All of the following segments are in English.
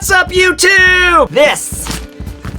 What's up, YouTube? This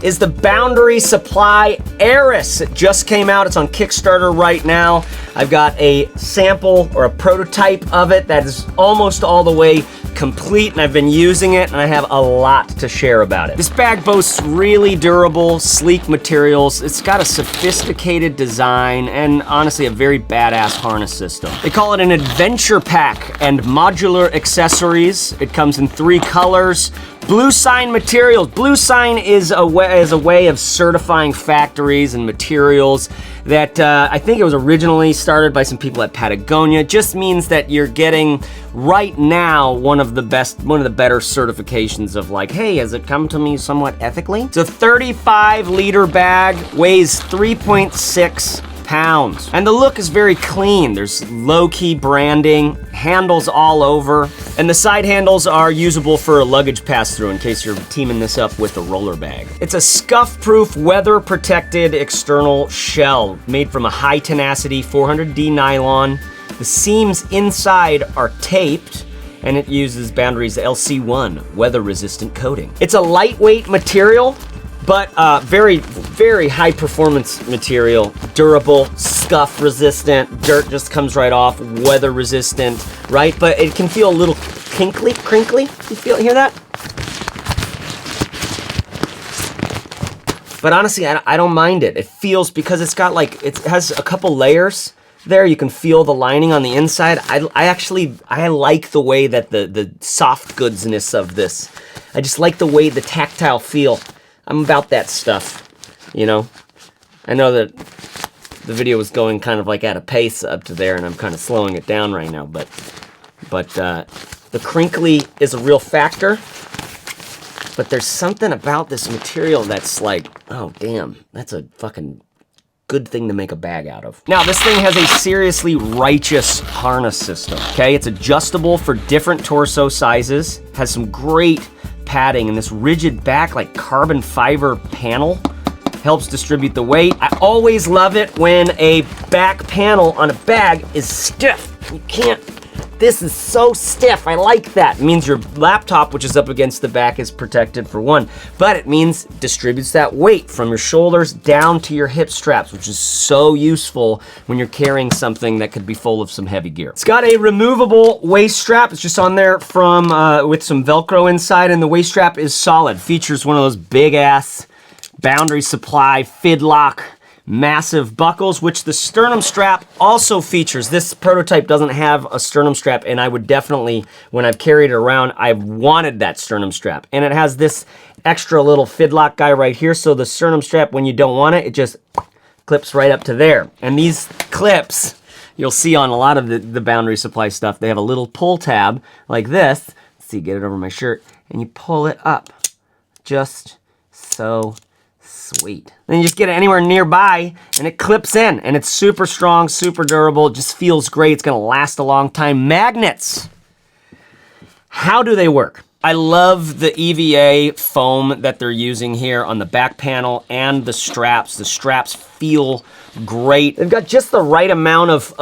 is the Boundary Supply Arris. It just came out. It's on Kickstarter right now. I've got a sample or a prototype of it that is almost all the way complete, and I've been using it, and I have a lot to share about it. This bag boasts really durable, sleek materials. It's got a sophisticated design and honestly a very badass harness system. They call it an adventure pack and modular accessories. It comes in 3 colors. Blue sign materials. Blue sign is a way of certifying factories and materials that I think it was originally started by some people at Patagonia. It just means that you're getting right now one of the better certifications of like, hey, has it come to me somewhat ethically? It's a 35-liter bag, weighs 3.6 pounds. And the look is very clean. There's low-key branding, handles all over, and the side handles are usable for a luggage pass-through in case you're teaming this up with a roller bag. It's a scuff-proof, weather-protected external shell made from a high-tenacity 400D nylon. The seams inside are taped, and it uses Boundary's LC1 weather-resistant coating. It's a lightweight material, but very, very high performance material, durable, scuff resistant, dirt just comes right off, weather resistant, right? But it can feel a little crinkly. You hear that? But honestly, I don't mind it. It feels, because it's got like, it has a couple layers there, you can feel the lining on the inside. I like the way that the soft goodsness of this, I just like the way the tactile feel. I'm about that stuff, you know? I know that the video was going kind of like at a pace up to there, and I'm kind of slowing it down right now, but the crinkly is a real factor, but there's something about this material that's like, oh damn, that's a fucking good thing to make a bag out of. Now, this thing has a seriously righteous harness system, okay? It's adjustable for different torso sizes, has some great padding, and this rigid back like carbon fiber panel helps distribute the weight. I always love it when a back panel on a bag is stiff. You can't, this is so stiff. I like that. It means your laptop, which is up against the back, is protected for one, but it means distributes that weight from your shoulders down to your hip straps, which is so useful when you're carrying something that could be full of some heavy gear. It's got a removable waist strap. It's just on there from with some Velcro inside, and the waist strap is solid. Features one of those big ass Boundary Supply Fidlock massive buckles, which the sternum strap also features. This prototype doesn't have a sternum strap, and I would definitely, when I've carried it around, I've wanted that sternum strap. And it has this extra little Fidlock guy right here, so the sternum strap, when you don't want it, it just clips right up to there. And these clips, you'll see on a lot of the Boundary Supply stuff, they have a little pull tab like this. Let's see, get it over my shirt, and you pull it up. Just so sweet. Then you just get it anywhere nearby and it clips in, and it's super strong, super durable. It just feels great. It's gonna last a long time. Magnets. How do they work? I love the EVA foam that they're using here on the back panel and the straps. The straps feel great. They've got just the right amount of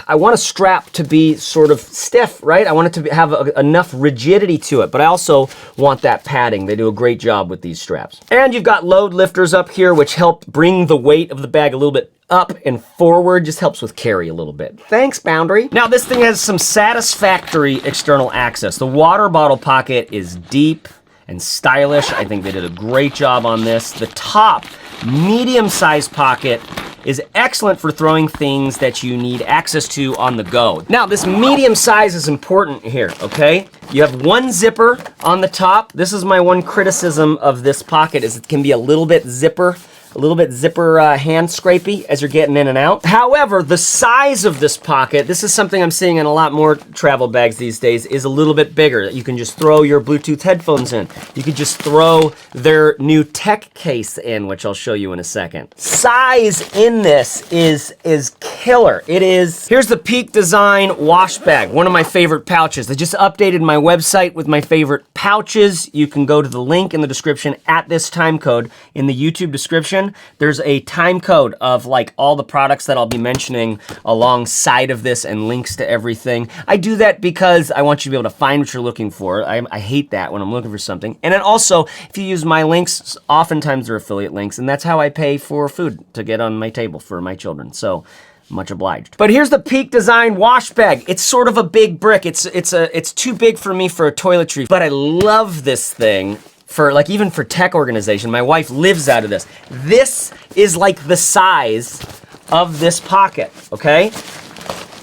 I want a strap to be sort of stiff, right? I want it to have enough rigidity to it, but I also want that padding. They do a great job with these straps. And you've got load lifters up here, which help bring the weight of the bag a little bit up and forward, just helps with carry a little bit. Thanks, Boundary. Now, this thing has some satisfactory external access. The water bottle pocket is deep and stylish. I think they did a great job on this. The top medium-sized pocket is excellent for throwing things that you need access to on the go. Now, this medium size is important here, okay? You have one zipper on the top. This is my one criticism of this pocket, is it can be a little bit zipper hand scrapey as you're getting in and out. However, the size of this pocket, this is something I'm seeing in a lot more travel bags these days, is a little bit bigger. You can just throw your Bluetooth headphones in. You could just throw their new tech case in, which I'll show you in a second. Size in this is killer. It is, here's the Peak Design wash bag, one of my favorite pouches. I just updated my website with my favorite pouches. You can go to the link in the description at this time code in the YouTube description. description, there's a time code of like all the products that I'll be mentioning alongside of this and links to everything. I do that because I want you to be able to find what you're looking for. I hate that when I'm looking for something. And then also, if you use my links, oftentimes they're affiliate links, and that's how I pay for food to get on my table for my children. So, much obliged. But here's the Peak Design wash bag. It's sort of a big brick. It's too big for me for a toiletry, but I love this thing for like even for tech organization. My wife lives out of this. This is like the size of this pocket, okay?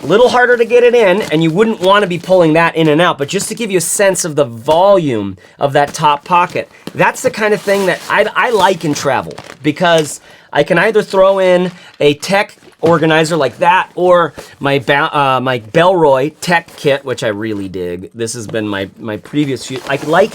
A little harder to get it in, and you wouldn't want to be pulling that in and out, but just to give you a sense of the volume of that top pocket, that's the kind of thing that I like in travel, because I can either throw in a tech organizer like that, or my Bellroy tech kit, which I really dig. This has been my previous few. I like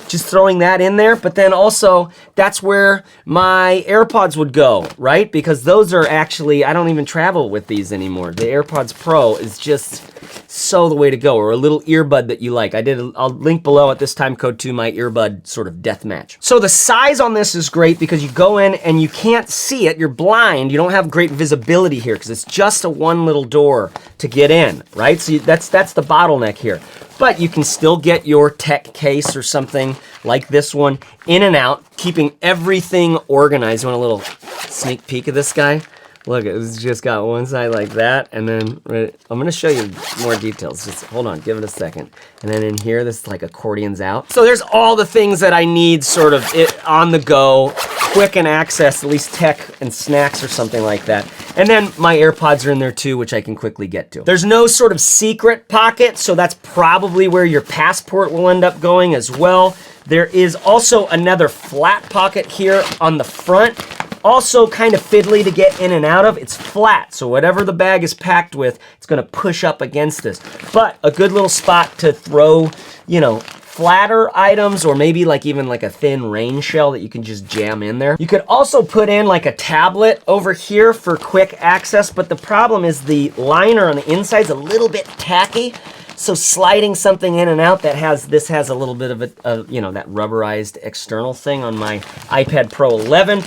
just throwing that in there, but then also that's where my AirPods would go, right? Because those are actually, I don't even travel with these anymore. The AirPods Pro is just so the way to go, or a little earbud that you like. I'll link below at this time code to my earbud sort of deathmatch. So the size on this is great because you go in and you can't see it, you're blind, you don't have great visibility here because it's just a one little door to get in, right? So that's the bottleneck here. But you can still get your tech case or something like this one in and out, keeping everything organized. You want a little sneak peek of this guy? Look, it's just got one side like that, and then I'm gonna show you more details. Just hold on, give it a second. And then in here, this like accordions out. So there's all the things that I need sort of on the go, quick and access, at least tech and snacks or something like that. And then my AirPods are in there too, which I can quickly get to. There's no sort of secret pocket, so that's probably where your passport will end up going as well. There is also another flat pocket here on the front. Also kind of fiddly to get in and out of. It's flat, so whatever the bag is packed with, it's gonna push up against this. But a good little spot to throw, you know, flatter items, or maybe like even like a thin rain shell that you can just jam in there. You could also put in like a tablet over here for quick access, but the problem is the liner on the inside is a little bit tacky. So sliding something in and out this has a little bit of a you know, that rubberized external thing on my iPad Pro 11.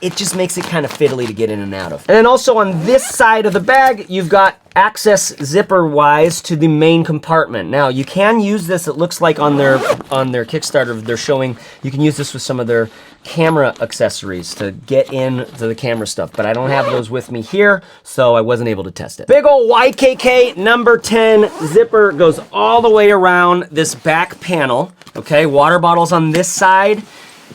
It just makes it kind of fiddly to get in and out of. And then also on this side of the bag, you've got access zipper-wise to the main compartment. Now, you can use this, it looks like on their Kickstarter, they're showing, you can use this with some of their camera accessories to get into the camera stuff, but I don't have those with me here, so I wasn't able to test it. Big ol' YKK number 10 zipper goes all the way around this back panel, okay? Water bottles on this side,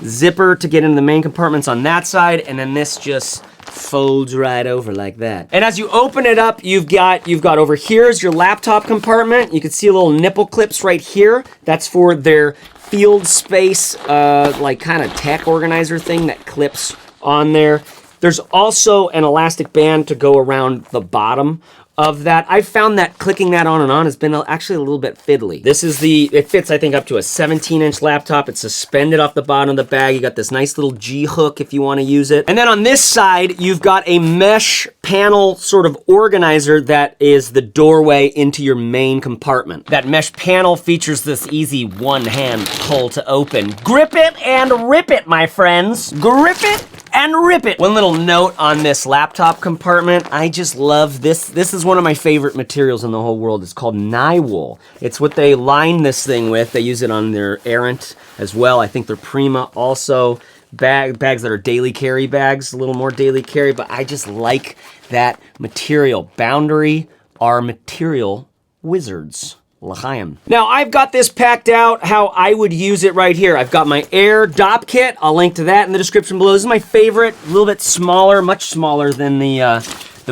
zipper to get into the main compartments on that side, and then this just folds right over like that. And as you open it up, you've got over here is your laptop compartment. You can see a little nipple clips right here. That's for their field space, like kind of tech organizer thing that clips on there. There's also an elastic band to go around the bottom of that. I found that clicking that on and on has been actually a little bit fiddly. This is it fits I think up to a 17-inch laptop. It's suspended off the bottom of the bag. You got this nice little G hook if you want to use it. And then on this side, you've got a mesh panel sort of organizer that is the doorway into your main compartment. That mesh panel features this easy one-hand pull to open. Grip it and rip it, my friends. Grip it and rip it. One little note on this laptop compartment. I just love this. This is one of my favorite materials in the whole world. It's called Nylwool. It's what they line this thing with. They use it on their Errant as well. I think their Prima also. Bags that are daily carry bags, a little more daily carry, but I just like that material. Boundary are material wizards. L'chaim. Now, I've got this packed out how I would use it right here. I've got my Aer Dopp Kit. I'll link to that in the description below. This is my favorite, a little bit smaller, much smaller than the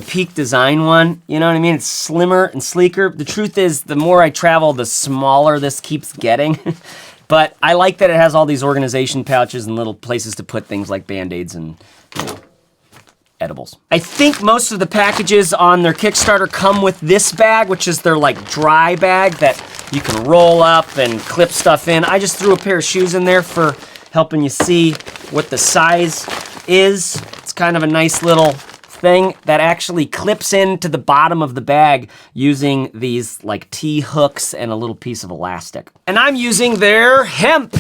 Peak Design one. You know what I mean? It's slimmer and sleeker. The truth is, the more I travel, the smaller this keeps getting. But I like that it has all these organization pouches and little places to put things like Band-Aids and, you know, edibles. I think most of the packages on their Kickstarter come with this bag, which is their like dry bag that you can roll up and clip stuff in. I just threw a pair of shoes in there for helping you see what the size is. It's kind of a nice little thing that actually clips into the bottom of the bag using these like T-hooks and a little piece of elastic. And I'm using their hemp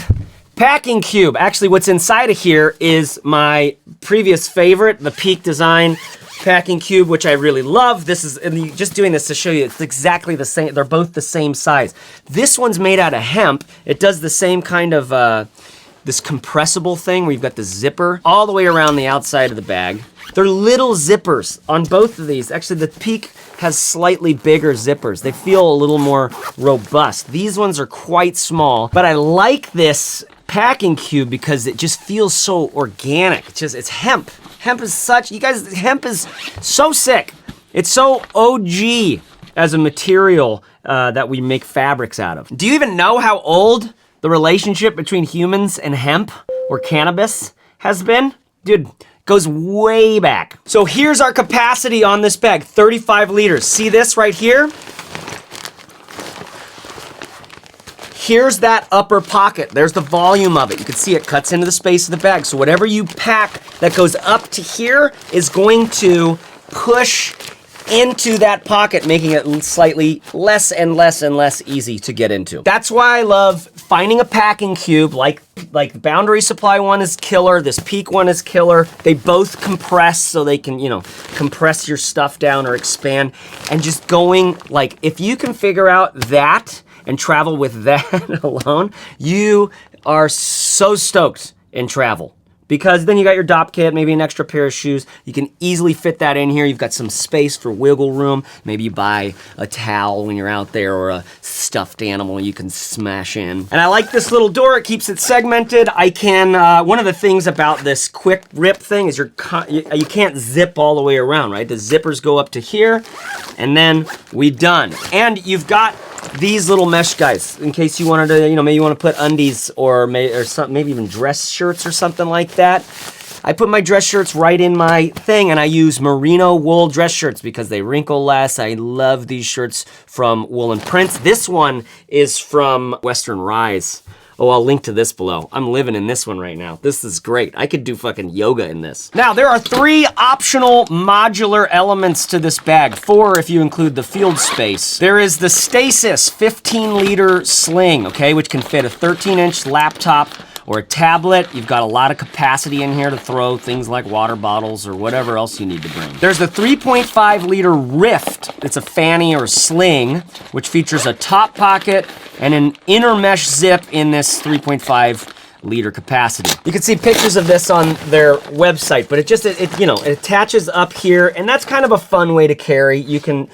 Packing cube. Actually, what's inside of here is my previous favorite, the Peak Design packing cube, which I really love. This is, and just doing this to show you, it's exactly the same. They're both the same size. This one's made out of hemp. It does the same kind of, this compressible thing where you've got the zipper all the way around the outside of the bag. They're little zippers on both of these. Actually, the Peak has slightly bigger zippers. They feel a little more robust. These ones are quite small, but I like this packing cube because it just feels so organic. It's hemp. Hemp is such, you guys, hemp is so sick. It's so OG as a material that we make fabrics out of. Do you even know how old the relationship between humans and hemp or cannabis has been? Dude, goes way back. So here's our capacity on this bag, 35 liters. See this right here? Here's that upper pocket. There's the volume of it. You can see it cuts into the space of the bag. So whatever you pack that goes up to here is going to push into that pocket, making it slightly less and less and less easy to get into. That's why I love finding a packing cube, like the Boundary Supply one is killer, this Peak one is killer. They both compress so they can, you know, compress your stuff down or expand. And just going, like, if you can figure out that and travel with that alone, you are so stoked in travel. Because then you got your Dopp Kit, maybe an extra pair of shoes. You can easily fit that in here. You've got some space for wiggle room. Maybe you buy a towel when you're out there or a stuffed animal you can smash in. And I like this little door. It keeps it segmented. I can, one of the things about this quick rip thing is you can't zip all the way around, right? The zippers go up to here and then we done. And you've got these little mesh guys, in case you wanted to, you know, maybe you want to put undies or maybe even dress shirts or something like that. I put my dress shirts right in my thing, and I use merino wool dress shirts because they wrinkle less. I love these shirts from Wool and Prints. This one is from Western Rise. Oh, I'll link to this below. I'm living in this one right now. This is great. I could do fucking yoga in this. Now, there are 3 optional modular elements to this bag. 4 if you include the field space. There is the Stasis 15-liter sling, okay, which can fit a 13-inch laptop or a tablet. You've got a lot of capacity in here to throw things like water bottles or whatever else you need to bring. There's the 3.5-liter Rift. It's a fanny or sling, which features a top pocket and an inner mesh zip in this 3.5-liter capacity. You can see pictures of this on their website, but it attaches up here, and that's kind of a fun way to carry. You can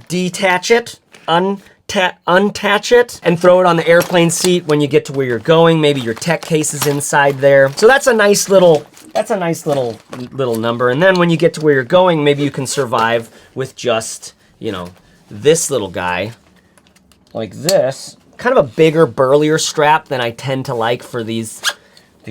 detach it, untach it, and throw it on the airplane seat when you get to where you're going. Maybe your tech case is inside there. So that's a nice little number. And then when you get to where you're going, maybe you can survive with just, you know, this little guy like this. Kind of a bigger, burlier strap than I tend to like for these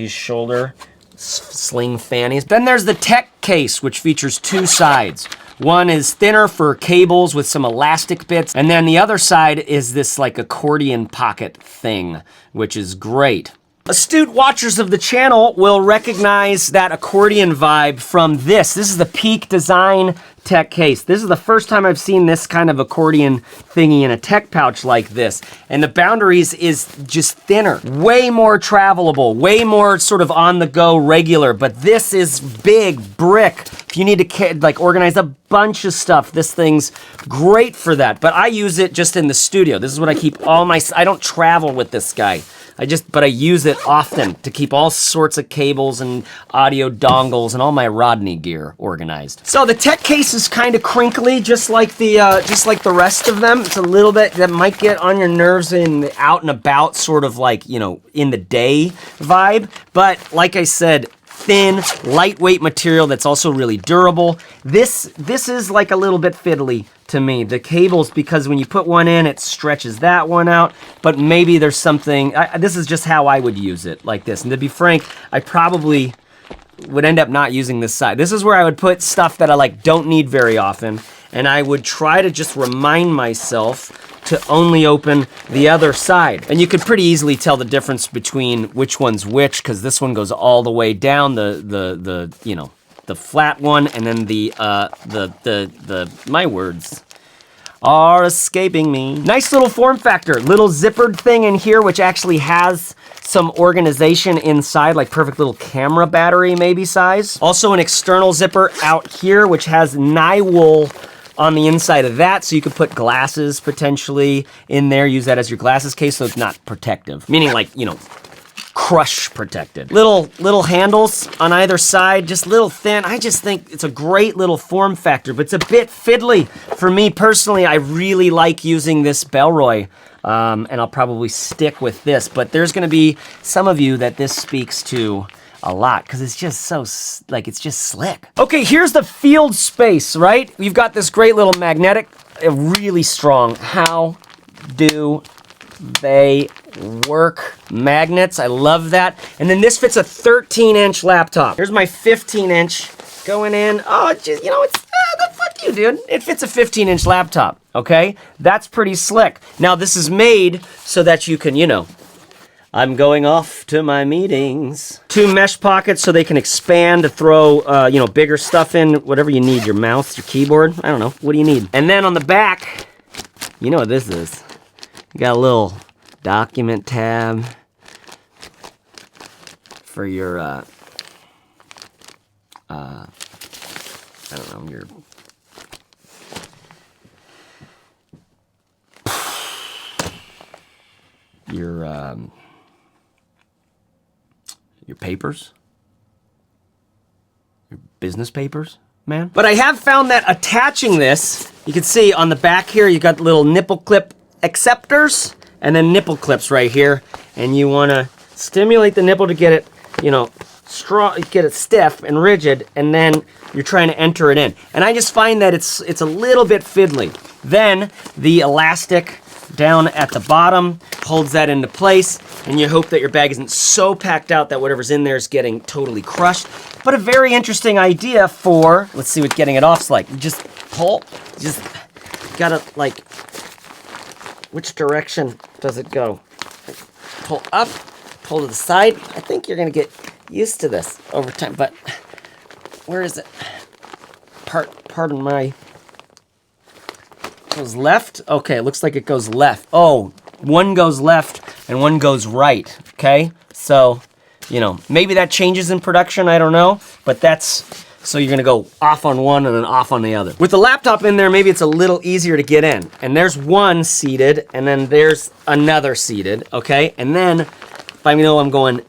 shoulder sling fannies. Then there's the tech case, which features 2 sides. One is thinner for cables with some elastic bits, and then the other side is this like accordion pocket thing, which is great. Astute watchers of the channel will recognize that accordion vibe from this. This is the Peak Design tech case. This is the first time I've seen this kind of accordion thingy in a tech pouch like this. And the Boundaries is just thinner, way more travelable, way more sort of on the go regular, but this is big, brick. If you need to like organize a bunch of stuff, this thing's great for that. But I use it just in the studio. This is what I keep all my, I don't travel with this guy. But I use it often to keep all sorts of cables and audio dongles and all my Rodney gear organized. So the tech case is kind of crinkly, just like the rest of them. It's a little bit, that might get on your nerves in out and about, sort of like, you know, in the day vibe. But like I said, thin, lightweight material that's also really durable. This is like a little bit fiddly to me. The cables, because when you put one in, it stretches that one out, but maybe there's something, this is just how I would use it, like this. And to be frank, I probably would end up not using this side. This is where I would put stuff that I like don't need very often, and I would try to just remind myself to only open the other side. And you could pretty easily tell the difference between which one's which, because this one goes all the way down, the you know, the flat one, and then my words. are escaping me. Nice little form factor. Little zippered thing in here, which actually has some organization inside, like perfect little camera battery maybe size. Also an external zipper out here, which has nylwool on the inside of that, so you could put glasses potentially in there, use that as your glasses case so it's not protective. Meaning like, you know, crush protected. Little handles on either side, just little thin. I just think it's a great little form factor, but it's a bit fiddly. For me personally, I really like using this Bellroy, and I'll probably stick with this, but there's gonna be some of you that this speaks to a lot, because it's just so, like, it's just slick. Okay, here's the field space, right? You've got this great little magnetic, really strong. How do they work? Magnets, I love that. And then this fits a 13-inch laptop. Here's my 15-inch going in. Oh, just, you know, it's, fuck you, dude. It fits a 15-inch laptop, okay? That's pretty slick. Now, this is made so that you can, you know, I'm going off to my meetings. 2 mesh pockets so they can expand to throw, you know, bigger stuff in, whatever you need, your mouse, your keyboard, I don't know, what do you need? And then on the back, you know what this is. You got a little document tab for your, I don't know, your papers, your business papers, man. But I have found that attaching this, you can see on the back here, you got little nipple clip acceptors and then nipple clips right here. And you wanna stimulate the nipple to get it, you know, get it stiff and rigid, and then you're trying to enter it in. And I just find that it's a little bit fiddly. Then the elastic down at the bottom holds that into place, and you hope that your bag isn't so packed out that whatever's in there is getting totally crushed. But a very interesting idea for, let's see what getting it off's like. You just pull, just gotta like, which direction does it go? Pull up, pull to the side. I think you're gonna get used to this over time, but where is it? Pardon my, goes left? Okay, it looks like it goes left. Oh, one goes left and one goes right, okay? So, you know, maybe that changes in production, I don't know, but that's, so you're gonna go off on one and then off on the other. With the laptop in there, maybe it's a little easier to get in. And there's one seated, and then there's another seated, okay? And then, if I know I'm going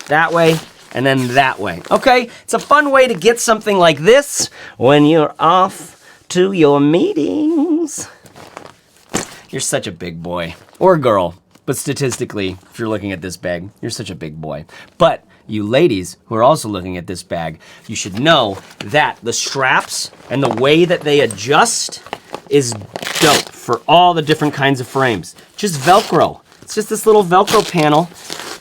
that way, and then that way, okay? It's a fun way to get something like this when you're off to your meetings. You're such a big boy, or girl, but statistically, if you're looking at this bag, you're such a big boy. But you ladies who are also looking at this bag, you should know that the straps and the way that they adjust is dope for all the different kinds of frames. Just Velcro. It's just this little Velcro panel,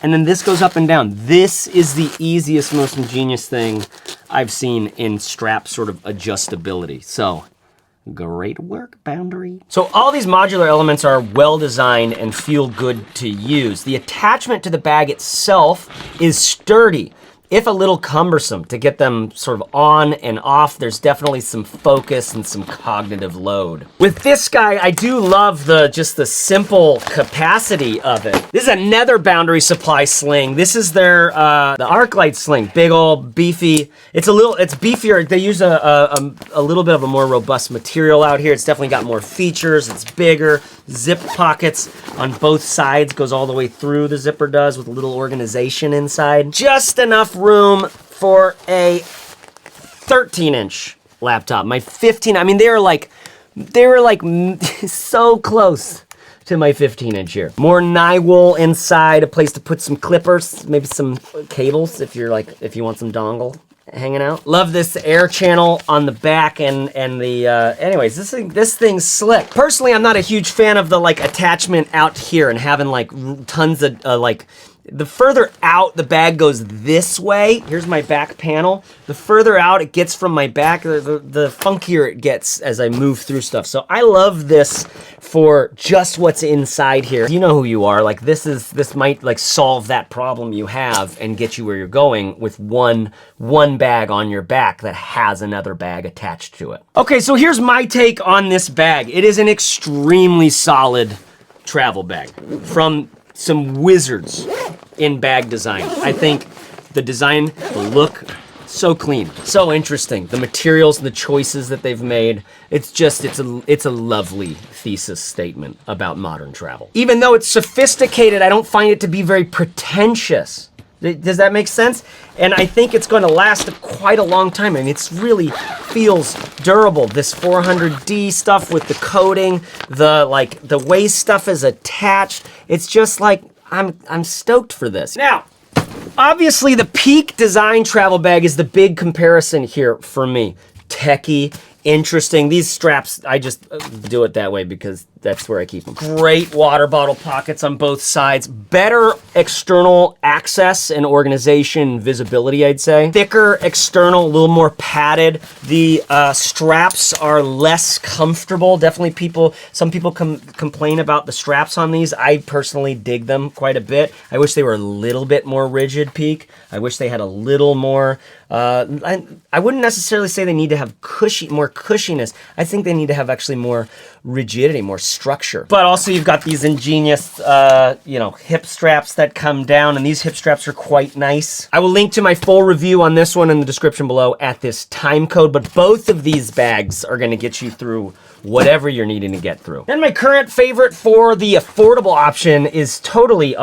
and then this goes up and down. This is the easiest, most ingenious thing I've seen in strap sort of adjustability. So, great work, Boundary. So all these modular elements are well designed and feel good to use. The attachment to the bag itself is sturdy, if a little cumbersome to get them sort of on and off. There's definitely some focus and some cognitive load. With this guy, I do love just the simple capacity of it. This is another Boundary Supply sling. This is their, the Arclite Sling, big old beefy. It's beefier. They use a little bit of a more robust material out here. It's definitely got more features. It's bigger. Zip pockets on both sides, goes all the way through, the zipper does, with a little organization inside. Just enough room for a 13-inch laptop. My 15, I mean, they were like so close to my 15-inch here. More nylwool inside, a place to put some clippers, maybe some cables if you want some dongle hanging out. Love this air channel on the back and the, anyways, this thing's slick. Personally, I'm not a huge fan of the like attachment out here and having like tons of The further out the bag goes this way, here's my back panel, the further out it gets from my back, the funkier it gets as I move through stuff. So I love this for just what's inside here. You know who you are. Like this might like solve that problem you have and get you where you're going with one bag on your back that has another bag attached to it. Okay, so here's my take on this bag. It is an extremely solid travel bag from some wizards in bag design. I think the design, the look, so clean, so interesting. The materials and the choices that they've made, it's a lovely thesis statement about modern travel. Even though it's sophisticated, I don't find it to be very pretentious. Does that make sense? And I think it's going to last quite a long time. I mean, it's really feels durable. This 400D stuff with the coating, the way stuff is attached. It's just like, I'm stoked for this. Now, obviously the Peak design travel bag is the big comparison here for me. Techie, interesting. These straps, I just do it that way because that's where I keep them. Great water bottle pockets on both sides. Better external access and organization and visibility, I'd say. Thicker external, a little more padded. The straps are less comfortable. Definitely some people complain about the straps on these. I personally dig them quite a bit. I wish they were a little bit more rigid, Peak. I wish they had a little more, I wouldn't necessarily say they need to have more cushiness. I think they need to have actually more rigidity, more structure. But also you've got these ingenious, hip straps that come down, and these hip straps are quite nice. I will link to my full review on this one in the description below at this time code, but both of these bags are gonna get you through whatever you're needing to get through. And my current favorite for the affordable option is totally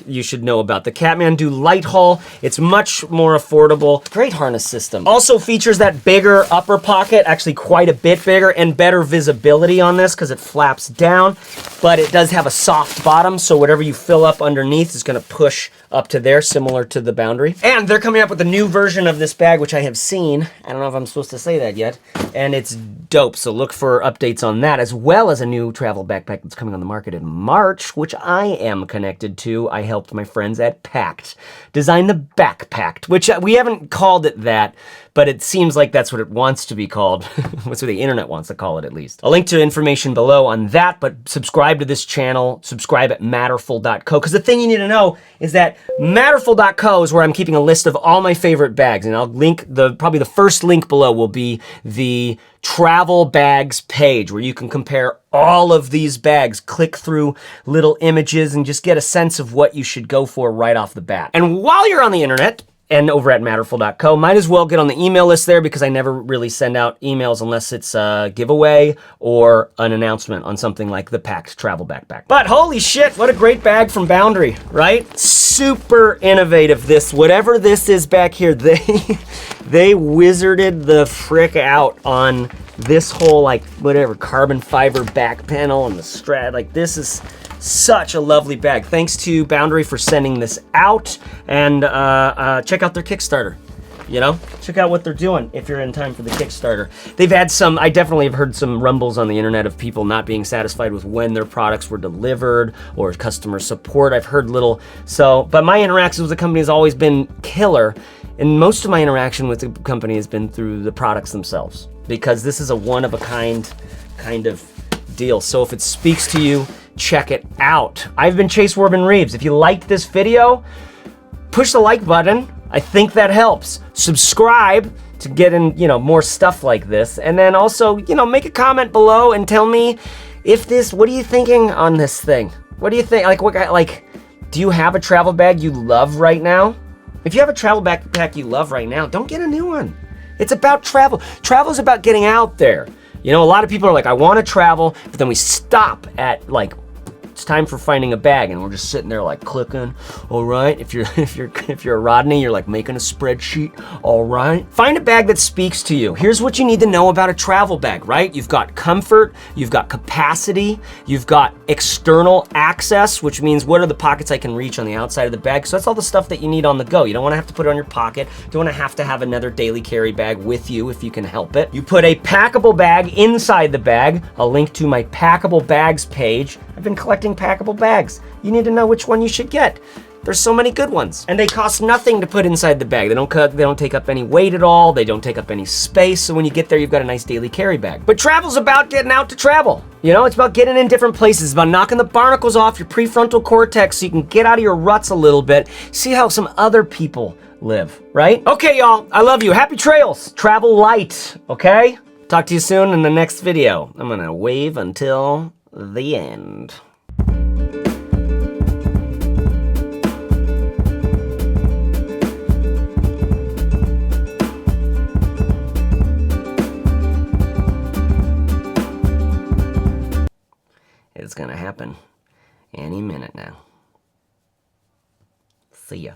you should know about the Kathmandu Litehaul. It's much more affordable. Great harness system. Also features that bigger upper pocket, actually quite a bit bigger, and better visibility on this because it flaps down, but it does have a soft bottom, so whatever you fill up underneath is gonna push up to there, similar to the Boundary. And they're coming up with a new version of this bag, which I have seen. I don't know if I'm supposed to say that yet, and it's dope, so look for updates on that, as well as a new travel backpack that's coming on the market in March, which I am connected to. I helped my friends at Pakt design the Backpack, which we haven't called it that, but it seems like that's what it wants to be called. That's what the internet wants to call it, at least. I'll link to information below on that, but subscribe to this channel, subscribe at matterful.co, because the thing you need to know is that matterful.co is where I'm keeping a list of all my favorite bags, and I'll link, probably the first link below will be the travel bags page where you can compare all of these bags, click through little images, and just get a sense of what you should go for right off the bat. And while you're on the internet, and over at matterful.co, might as well get on the email list there because I never really send out emails unless it's a giveaway or an announcement on something like the Pakt travel backpack. But holy shit, what a great bag from Boundary, right? Super innovative. Whatever this is back here, they wizarded the frick out on this whole carbon fiber back panel and the strap. This is such a lovely bag. Thanks to Boundary for sending this out, and check out their Kickstarter. Check out what they're doing if you're in time for the Kickstarter. They've had I definitely have heard some rumbles on the internet of people not being satisfied with when their products were delivered or customer support. I've heard but my interactions with the company has always been killer, and most of my interaction with the company has been through the products themselves, because this is a one-of-a-kind kind of deal. So if it speaks to you, check it out. I've been Chase Warbin-Reeves. If you liked this video, push the like button. I think that helps. Subscribe to get in, more stuff like this. And then also, make a comment below and tell me what are you thinking on this thing? What do you think? Do you have a travel bag you love right now? If you have a travel backpack you love right now, don't get a new one. It's about travel. Travel is about getting out there. A lot of people are like, I want to travel, but then we stop at it's time for finding a bag, and we're just sitting there clicking. All right, if you're a Rodney, you're making a spreadsheet. All right, find a bag that speaks to you. Here's what you need to know about a travel bag, right? You've got comfort, you've got capacity, you've got external access, which means what are the pockets I can reach on the outside of the bag. So that's all the stuff that you need on the go. You don't want to have to put it on your pocket. You don't want to have another daily carry bag with you if you can help it. You put a packable bag inside the bag. I'll link to my packable bags page. I've been collecting packable bags. You need to know which one you should get. There's so many good ones. And they cost nothing to put inside the bag. They don't take up any weight at all. They don't take up any space. So when you get there, you've got a nice daily carry bag. But travel's about getting out to travel. You know, it's about getting in different places. It's about knocking the barnacles off your prefrontal cortex so you can get out of your ruts a little bit, see how some other people live, right? Okay, y'all, I love you. Happy trails. Travel light, okay? Talk to you soon in the next video. I'm gonna wave until the end. It's gonna happen any minute now. See ya.